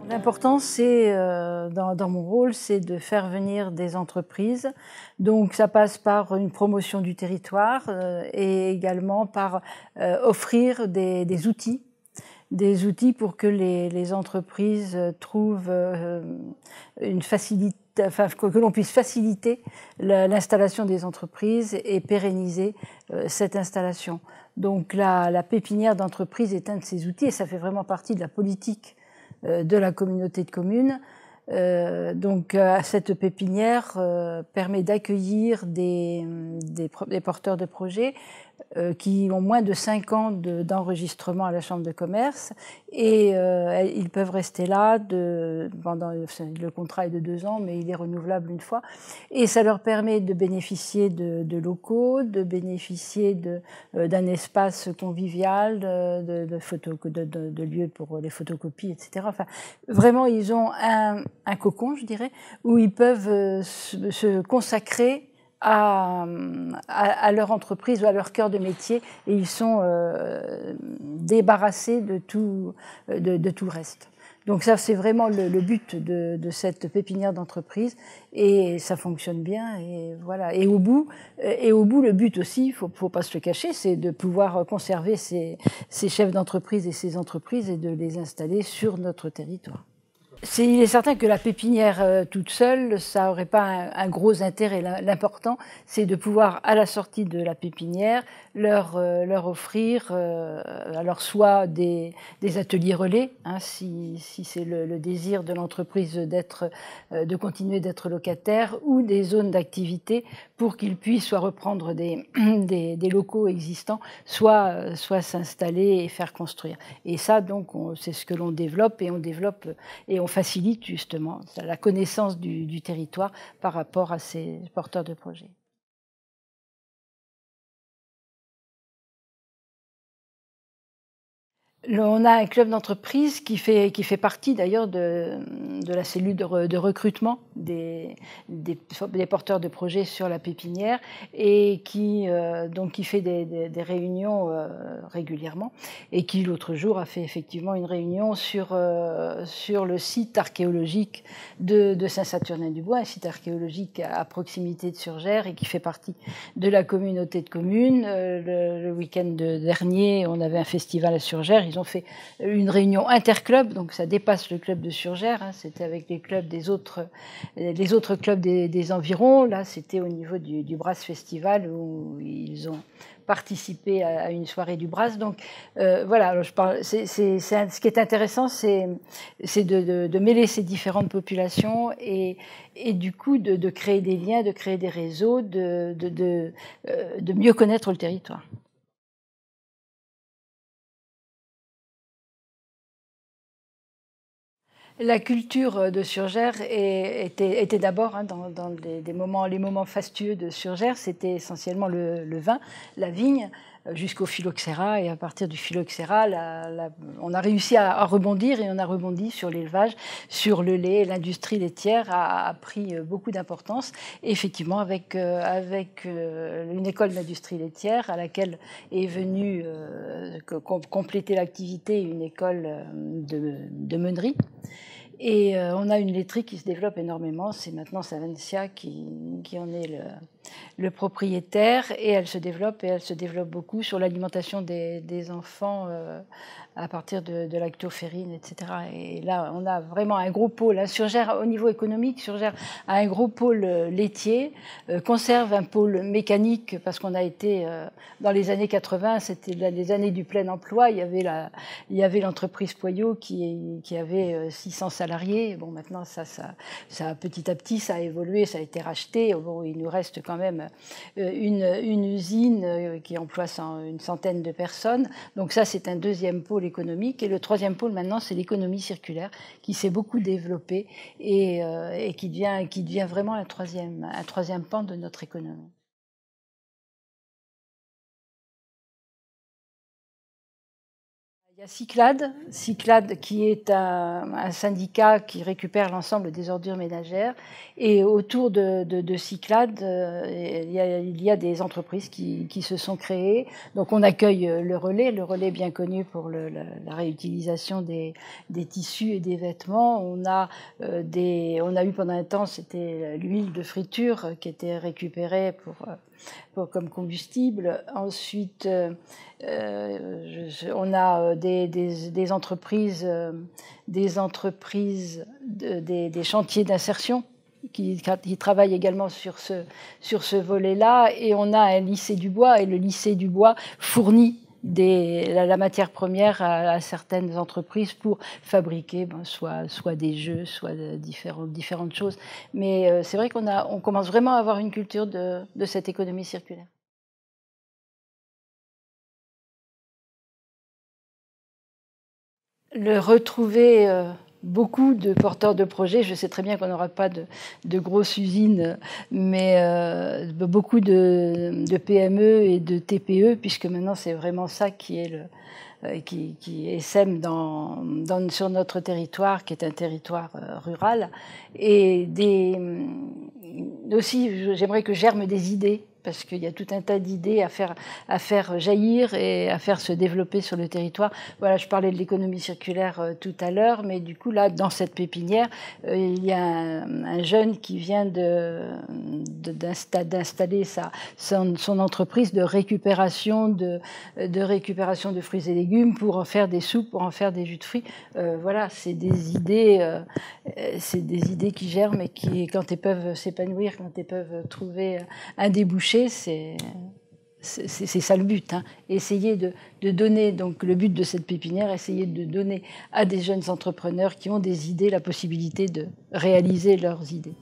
L'important, c'est, dans mon rôle, c'est de faire venir des entreprises. Donc ça passe par une promotion du territoire, et également par, offrir des outils pour que les entreprises, trouvent, une facilité, enfin que l'on puisse faciliter l'installation des entreprises et pérenniser, cette installation. Donc la pépinière d'entreprise est un de ces outils et ça fait vraiment partie de la politique, de la communauté de communes. Donc cette pépinière, permet d'accueillir des porteurs de projets, qui ont moins de 5 ans d'enregistrement à la chambre de commerce et ils peuvent rester là pendant, le contrat est de 2 ans, mais il est renouvelable une fois et ça leur permet de bénéficier de locaux, de bénéficier d'un espace convivial, de lieux pour les photocopies, etc. Enfin, vraiment, ils ont un cocon, je dirais, où ils peuvent se consacrer à leur entreprise ou à leur cœur de métier et ils sont débarrassés de tout le reste. Donc ça, c'est vraiment le but de cette pépinière d'entreprise et ça fonctionne bien et voilà. Et au bout, le but aussi, faut pas se le cacher, c'est de pouvoir conserver ces chefs d'entreprise et ces entreprises et de les installer sur notre territoire. Il est certain que la pépinière toute seule, ça n'aurait pas un gros intérêt. L'important, c'est de pouvoir, à la sortie de la pépinière, leur offrir alors soit des ateliers relais, hein, si c'est le désir de l'entreprise de continuer d'être locataire, ou des zones d'activité pour qu'ils puissent soit reprendre des locaux existants, soit s'installer et faire construire. Et ça, donc, c'est ce que l'on développe et on facilite justement la connaissance du territoire par rapport à ces porteurs de projets. On a un club d'entreprise qui fait partie d'ailleurs de la cellule de recrutement des porteurs de projets sur la pépinière et donc qui fait des réunions régulièrement et qui l'autre jour a fait effectivement une réunion sur le site archéologique de Saint-Saturnin-du-Bois, un site archéologique à proximité de Surgères et qui fait partie de la communauté de communes. Le week-end dernier, on avait un festival à Surgères. Ils ont fait une réunion interclub, donc ça dépasse le club de Surgères, hein, c'était avec les clubs les autres clubs des environs. Là, c'était au niveau du Brass Festival où ils ont participé à une soirée du Brass. Donc voilà, alors ce qui est intéressant, c'est de mêler ces différentes populations et du coup de créer des liens, de créer des réseaux, de mieux connaître le territoire. La culture de Surgères était d'abord, hein, dans les moments fastueux de Surgères, c'était essentiellement le vin, la vigne, jusqu'au phylloxéra. Et à partir du phylloxéra, on a réussi à rebondir et on a rebondi sur l'élevage, sur le lait. L'industrie laitière a pris beaucoup d'importance. Et effectivement, avec une école d'industrie laitière à laquelle est venue compléter l'activité une école de meunerie. Et on a une laiterie qui se développe énormément. C'est maintenant Savencia qui en est le propriétaire. Et elle se développe beaucoup sur l'alimentation des enfants à partir de lactoferrine, etc. Et là, on a vraiment un gros pôle. Hein. Surgères, au niveau économique, Surgères a un gros pôle laitier, conserve un pôle mécanique parce qu'on a été, dans les années 80, c'était les années du plein emploi. Il y avait l'entreprise Poyot qui avait 600 salariés. Bon, maintenant, ça petit à petit, ça a évolué, ça a été racheté. Bon, il nous reste quand même une usine qui emploie une centaine de personnes. Donc ça, c'est un deuxième pôle économique. Et le troisième pôle, maintenant, c'est l'économie circulaire qui s'est beaucoup développée et qui devient vraiment un troisième pan de notre économie. Cyclades qui est un syndicat qui récupère l'ensemble des ordures ménagères. Et autour de Cyclades, il y a des entreprises qui se sont créées. Donc on accueille le relais bien connu pour la réutilisation des tissus et des vêtements. On a eu pendant un temps, c'était l'huile de friture qui était récupérée comme combustible. Ensuite, on a des entreprises, des chantiers d'insertion qui travaillent également sur ce volet-là. Et on a un lycée du bois, et le lycée du bois fournit la matière première à certaines entreprises pour fabriquer soit des jeux, soit différentes choses. Mais c'est vrai qu'on commence vraiment à avoir une culture de cette économie circulaire. Le retrouver beaucoup de porteurs de projets. Je sais très bien qu'on n'aura pas de grosses usines, mais beaucoup de PME et de TPE, puisque maintenant c'est vraiment ça qui essaime sur notre territoire, qui est un territoire rural. Et aussi, j'aimerais que germent des idées, parce qu'il y a tout un tas d'idées à faire jaillir et à faire se développer sur le territoire. Voilà, je parlais de l'économie circulaire tout à l'heure, mais du coup, là, dans cette pépinière, il y a un jeune qui vient d'installer son entreprise de récupération de fruits et légumes pour en faire des soupes, pour en faire des jus de fruits. Voilà, c'est des idées qui germent et qui, quand elles peuvent s'épanouir, quand elles peuvent trouver un débouché, c'est ça le but. Essayer de donner, donc le but de cette pépinière, essayer de donner à des jeunes entrepreneurs qui ont des idées la possibilité de réaliser leurs idées.